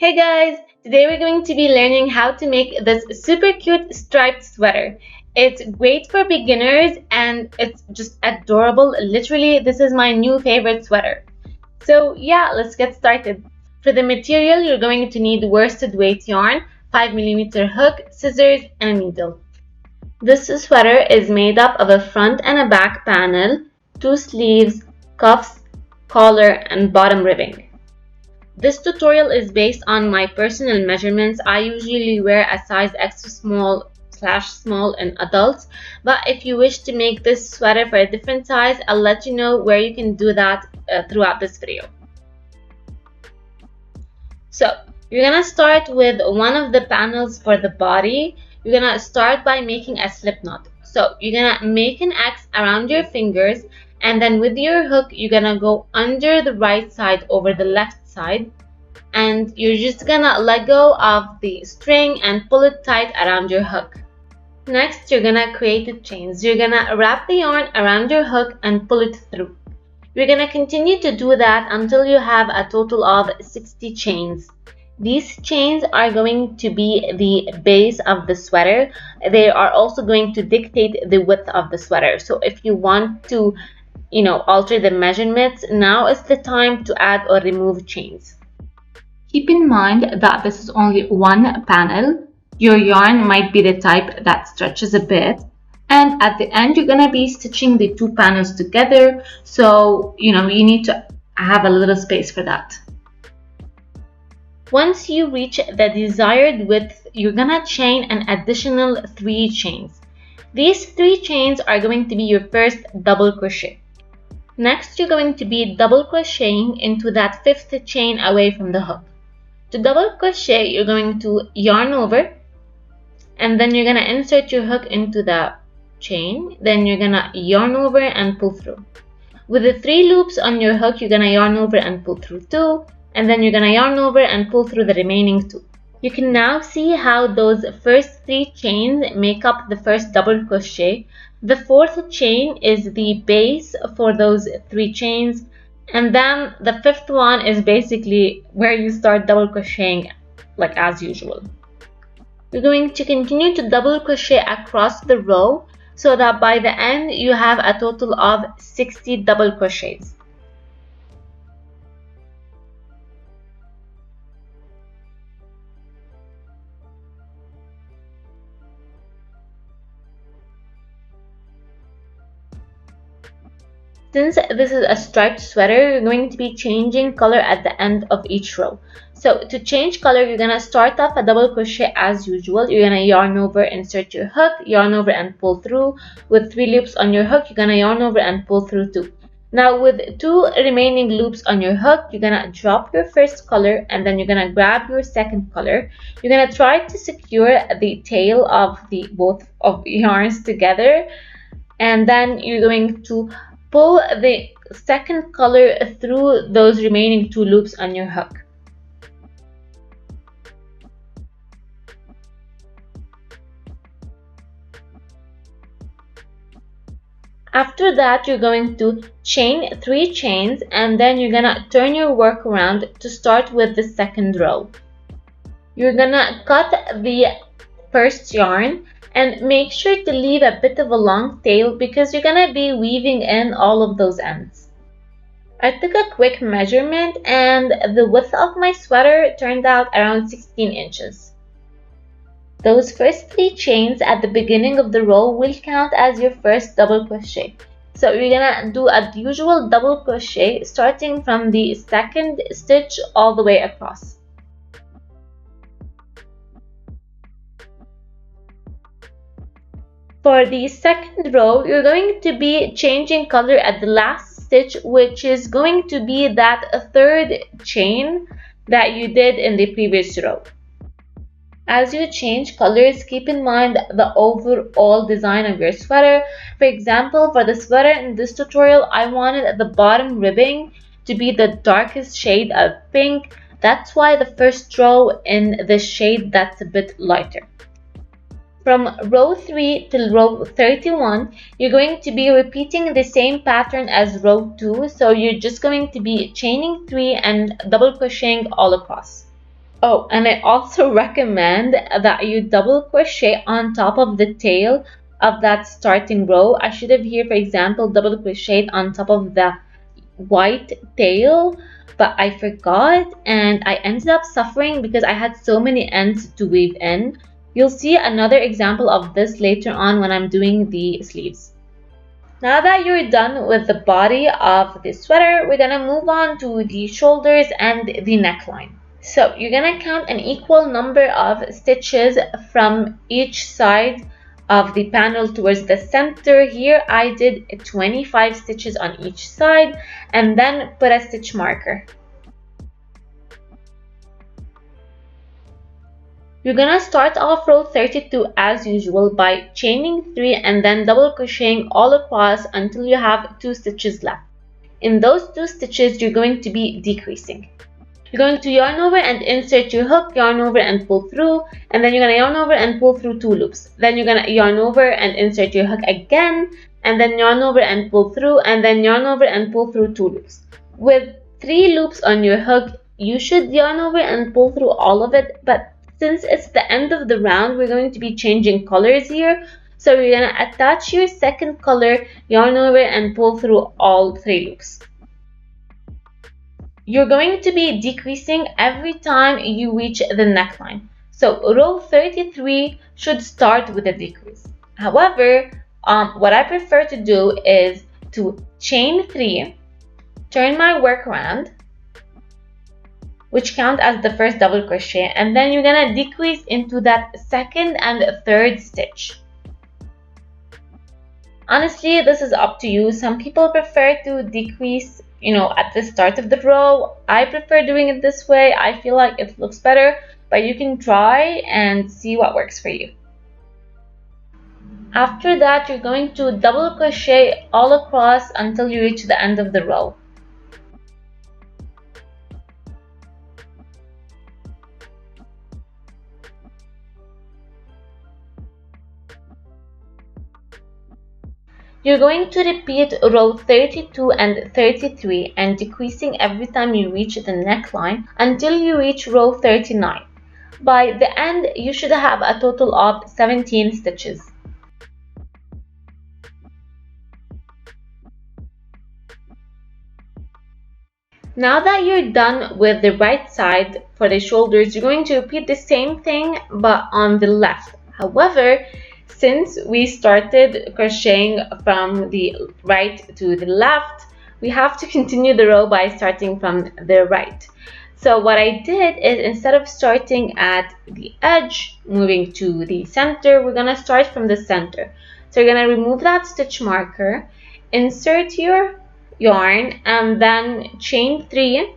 Hey guys! Today we're going to be learning how to make this super cute striped sweater. It's great for beginners and it's just adorable. Literally, this is my new favorite sweater. So yeah, let's get started. For the material, you're going to need worsted weight yarn, 5mm hook, scissors, and a needle. This sweater is made up of a front and a back panel, 2 sleeves, cuffs, collar, and bottom ribbing. This tutorial is based on my personal measurements. I usually wear a size extra small/small in adults, but if you wish to make this sweater for a different size, I'll let you know where you can do that throughout this video. So you're gonna start with one of the panels for the body. You're gonna start by making a slip knot. So you're gonna make an X around your fingers, and then with your hook you're gonna go under the right side over the left side, and you're just gonna let go of the string and pull it tight around your hook. Next, you're gonna create the chains. You're gonna wrap the yarn around your hook and pull it through. You're gonna continue to do that until you have a total of 60 chains. These chains are going to be the base of the sweater. They are also going to dictate the width of the sweater. So if you want to alter the measurements, now is the time to add or remove chains. Keep in mind that this is only one panel. Your yarn might be the type that stretches a bit, and at the end you're gonna be stitching the two panels together, so you need to have a little space for that. Once you reach the desired width, you're gonna chain an additional 3 chains. These 3 chains are going to be your first double crochet. Next, you're going to be double crocheting into that 5th chain away from the hook. To double crochet, you're going to yarn over, and then you're going to insert your hook into the chain. Then you're going to yarn over and pull through. With the 3 loops on your hook, you're going to yarn over and pull through 2, and then you're going to yarn over and pull through the remaining 2. You can now see how those first 3 chains make up the first double crochet. The 4th chain is the base for those 3 chains, and then the 5th one is basically where you start double crocheting like as usual. You're going to continue to double crochet across the row so that by the end you have a total of 60 double crochets. Since this is a striped sweater, you're going to be changing color at the end of each row. So to change color, you're going to start off a double crochet as usual. You're going to yarn over, insert your hook, yarn over and pull through. With 3 loops on your hook, you're going to yarn over and pull through 2. Now with 2 remaining loops on your hook, you're going to drop your first color, and then you're going to grab your second color. You're going to try to secure the tail of both of yarns together, and then you're going to pull the second color through those remaining 2 loops on your hook. After that, you're going to chain 3 chains, and then you're gonna turn your work around to start with the second row. You're gonna cut the first yarn and make sure to leave a bit of a long tail because you're gonna be weaving in all of those ends. I took a quick measurement, and the width of my sweater turned out around 16 inches. Those first 3 chains at the beginning of the row will count as your first double crochet. So you're gonna do a usual double crochet starting from the 2nd stitch all the way across. For the second row, you're going to be changing color at the last stitch, which is going to be that 3rd chain that you did in the previous row. As you change colors, keep in mind the overall design of your sweater. For example, for the sweater in this tutorial, I wanted the bottom ribbing to be the darkest shade of pink. That's why the first row in the shade that's a bit lighter. From row 3 till row 31, you're going to be repeating the same pattern as row 2. So you're just going to be chaining 3 and double crocheting all across. Oh, and I also recommend that you double crochet on top of the tail of that starting row. I should have here, for example, double crocheted on top of the white tail, but I forgot and I ended up suffering because I had so many ends to weave in. You'll see another example of this later on when I'm doing the sleeves. Now that you're done with the body of the sweater, we're gonna move on to the shoulders and the neckline. So you're gonna count an equal number of stitches from each side of the panel towards the center. Here I did 25 stitches on each side and then put a stitch marker. You're gonna start off row 32 as usual by chaining 3 and then double crocheting all across until you have 2 stitches left. In those 2 stitches you're going to be decreasing. You're going to yarn over and insert your hook, yarn over and pull through, and then you're going to yarn over and pull through 2 loops. Then you're going to yarn over and insert your hook again, and then yarn over and pull through, and then yarn over and pull through 2 loops. With 3 loops on your hook, you should yarn over and pull through all of it, but since it's the end of the round, we're going to be changing colors here. So you're going to attach your second color, yarn over and pull through all 3 loops. You're going to be decreasing every time you reach the neckline. So row 33 should start with a decrease. However, what I prefer to do is to chain 3, turn my work around, which count as the first double crochet, and then you're gonna decrease into that second and third stitch. Honestly, this is up to you. Some people prefer to decrease at the start of the row. I prefer doing it this way. I feel like it looks better, but you can try and see what works for you. After that, you're going to double crochet all across until you reach the end of the row. You're going to repeat row 32 and 33 and decreasing every time you reach the neckline until you reach row 39. By the end, you should have a total of 17 stitches. Now that you're done with the right side for the shoulders, you're going to repeat the same thing but on the left. However, since we started crocheting from the right to the left, we have to continue the row by starting from the right. So what I did is, instead of starting at the edge, moving to the center, we're gonna start from the center. So you're gonna remove that stitch marker, insert your yarn, and then chain 3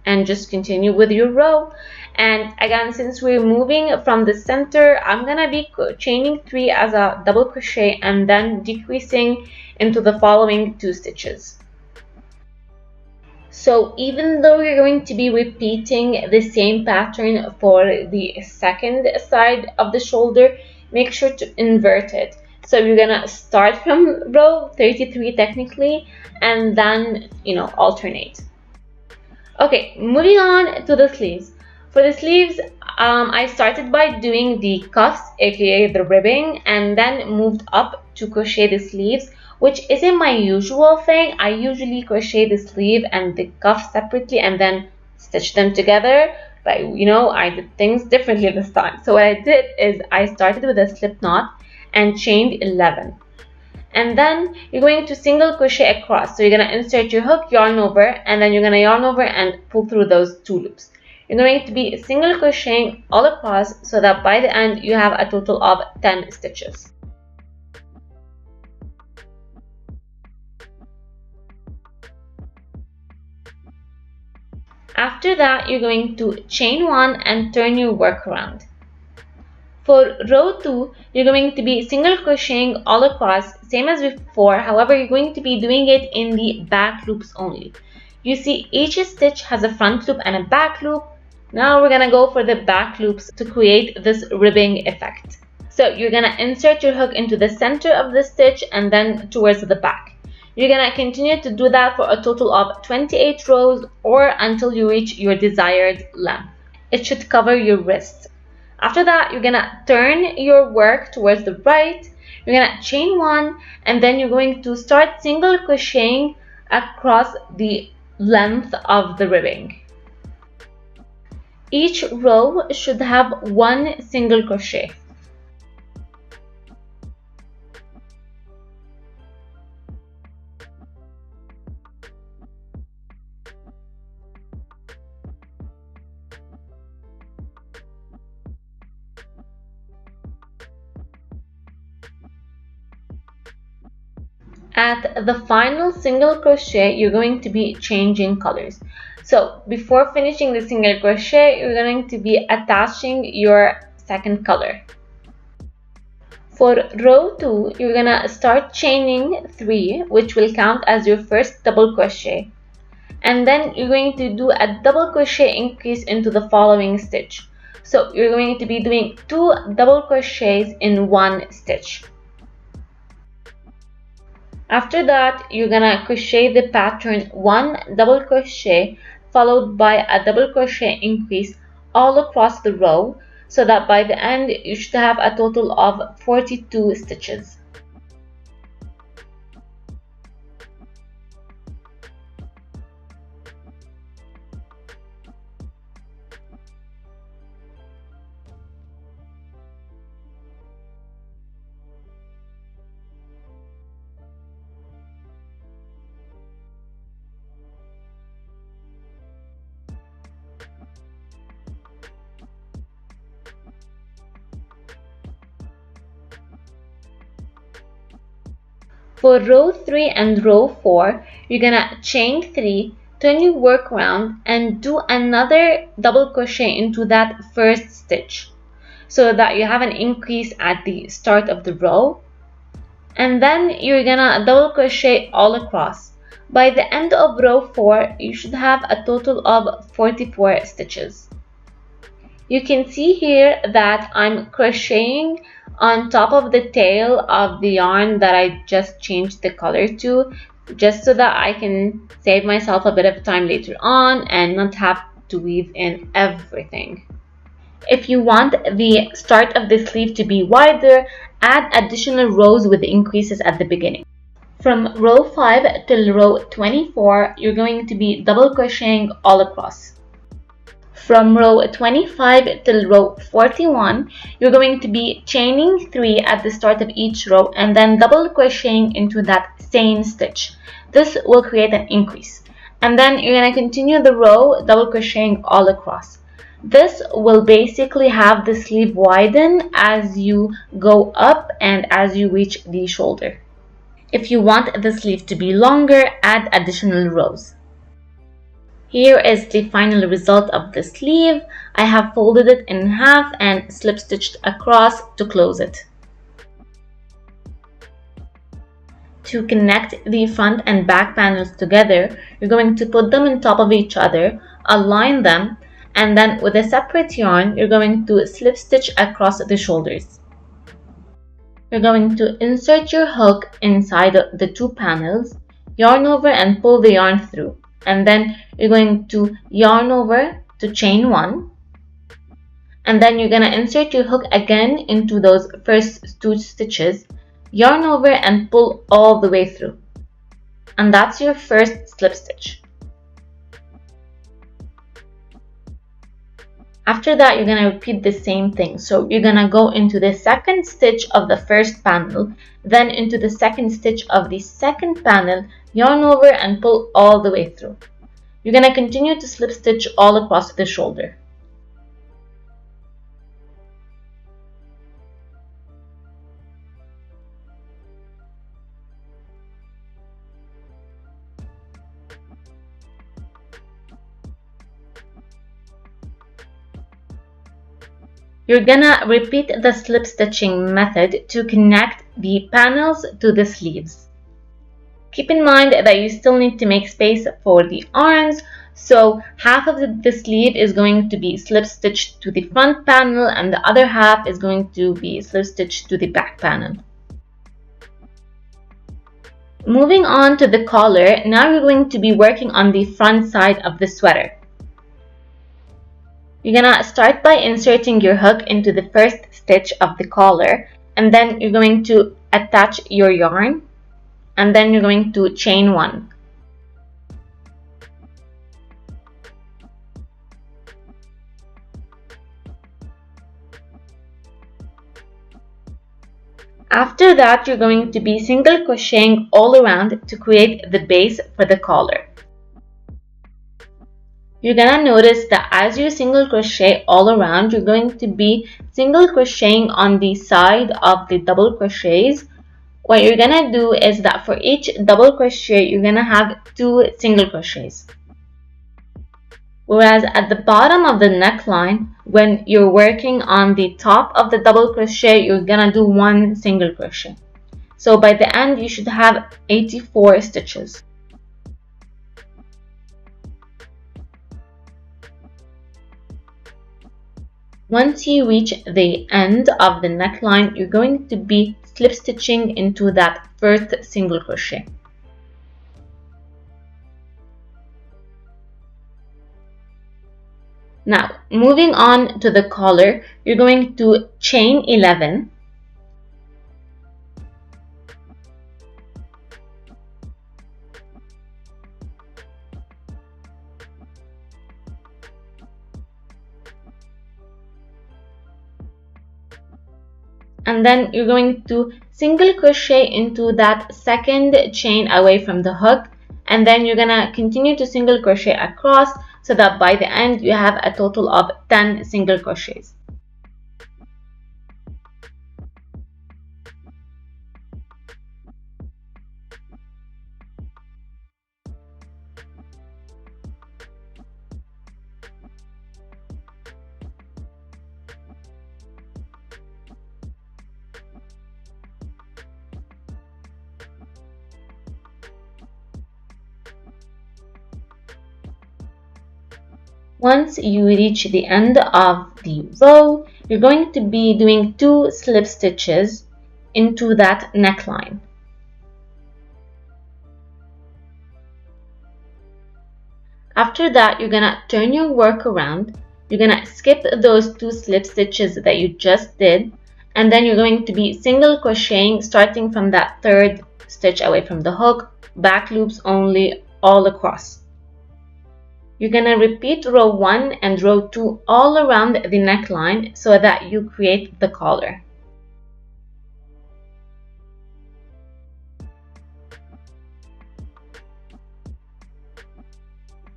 and just continue with your row. And again, since we're moving from the center, I'm gonna be chaining 3 as a double crochet and then decreasing into the following 2 stitches. So even though you're going to be repeating the same pattern for the second side of the shoulder, make sure to invert it. So you're gonna start from row 33 technically and then alternate. Okay, moving on to the sleeves. For the sleeves, I started by doing the cuffs, aka the ribbing, and then moved up to crochet the sleeves, which isn't my usual thing. I usually crochet the sleeve and the cuff separately and then stitch them together, but I did things differently this time. So what I did is I started with a slip knot and chained 11. And then you're going to single crochet across. So you're going to insert your hook, yarn over, and then you're going to yarn over and pull through those 2 loops. You're going to be single crocheting all across so that by the end you have a total of 10 stitches. After that, you're going to chain 1 and turn your work around. For row 2, you're going to be single crocheting all across, same as before. However, you're going to be doing it in the back loops only. You see, each stitch has a front loop and a back loop. Now we're gonna go for the back loops to create this ribbing effect. So you're gonna insert your hook into the center of the stitch and then towards the back. You're gonna continue to do that for a total of 28 rows or until you reach your desired length. it should cover your wrist. After that, you're gonna turn your work towards the right. You're gonna chain one, and then you're going to start single crocheting across the length of the ribbing. Each row should have one single crochet. At the final single crochet, you're going to be changing colors. So before finishing the single crochet, you're going to be attaching your second color. For row 2, you're gonna start chaining 3, which will count as your first double crochet. And then you're going to do a double crochet increase into the following stitch. So you're going to be doing 2 double crochets in one stitch. After that, you're gonna crochet the pattern 1 double crochet followed by a double crochet increase all across the row, so that by the end you should have a total of 42 stitches. For row 3 and row 4, you're gonna chain 3, turn your work around, and do another double crochet into that first stitch, so that you have an increase at the start of the row. And then you're gonna double crochet all across. By the end of row 4, you should have a total of 44 stitches. You can see here that I'm crocheting on top of the tail of the yarn that I just changed the color to, just so that I can save myself a bit of time later on and not have to weave in everything. If you want the start of the sleeve to be wider, add additional rows with increases at the beginning. From row 5 till row 24, you're going to be double crocheting all across. From row 25 till row 41, you're going to be chaining 3 at the start of each row and then double crocheting into that same stitch. This will create an increase. And then you're going to continue the row double crocheting all across. This will basically have the sleeve widen as you go up and as you reach the shoulder. If you want the sleeve to be longer, add additional rows. Here is the final result of the sleeve. I have folded it in half and slip stitched across to close it. To connect the front and back panels together, you're going to put them on top of each other, align them, and then with a separate yarn, you're going to slip stitch across the shoulders. You're going to insert your hook inside the 2 panels, yarn over and pull the yarn through. And then you're going to yarn over to chain 1, and then you're going to insert your hook again into those first 2 stitches, yarn over and pull all the way through, and that's your first slip stitch. After that, you're going to repeat the same thing. So you're going to go into the second stitch of the first panel, then into the second stitch of the second panel, yarn over and pull all the way through. You're going to continue to slip stitch all across the shoulder. You're gonna repeat the slip stitching method to connect the panels to the sleeves. Keep in mind that you still need to make space for the arms, so half of the sleeve is going to be slip stitched to the front panel and the other half is going to be slip stitched to the back panel. Moving on to the collar, now you're going to be working on the front side of the sweater. You're gonna start by inserting your hook into the first stitch of the collar, and then you're going to attach your yarn, and then you're going to chain 1. After that, you're going to be single crocheting all around to create the base for the collar. You're gonna notice that as you single crochet all around, you're going to be single crocheting on the side of the double crochets. What you're gonna do is that for each double crochet, you're gonna have 2 single crochets. Whereas at the bottom of the neckline, when you're working on the top of the double crochet, you're gonna do 1 single crochet. So by the end, you should have 84 stitches. Once you reach the end of the neckline, you're going to be slip stitching into that first single crochet. Now, moving on to the collar, you're going to chain 11. And then you're going to single crochet into that second chain away from the hook, and then you're gonna continue to single crochet across so that by the end you have a total of 10 single crochets. Once you reach the end of the row, you're going to be doing 2 slip stitches into that neckline. After that, you're gonna turn your work around. You're gonna skip those 2 slip stitches that you just did, and then you're going to be single crocheting starting from that 3rd stitch away from the hook, back loops only all across. You're gonna repeat row 1 and row 2 all around the neckline so that you create the collar.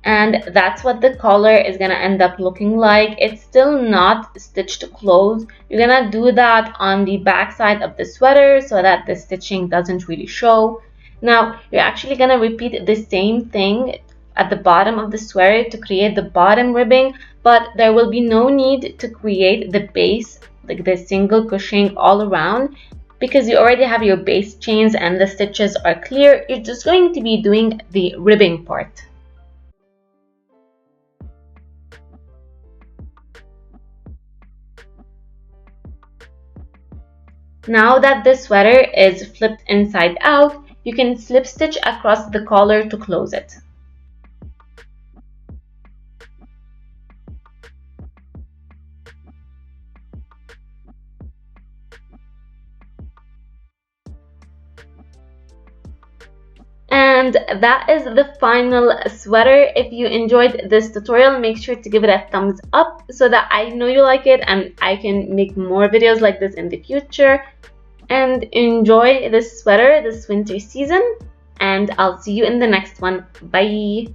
And that's what the collar is gonna end up looking like. It's still not stitched closed. You're gonna do that on the back side of the sweater so that the stitching doesn't really show. Now, you're actually gonna repeat the same thing at the bottom of the sweater to create the bottom ribbing, but there will be no need to create the base, like the single crocheting all around, because you already have your base chains and the stitches are clear. You're just going to be doing the ribbing part. Now that the sweater is flipped inside out, you can slip stitch across the collar to close it. And that is the final sweater. If you enjoyed this tutorial, make sure to give it a thumbs up so that I know you like it and I can make more videos like this in the future. And enjoy this sweater this winter season, and I'll see you in the next one. Bye!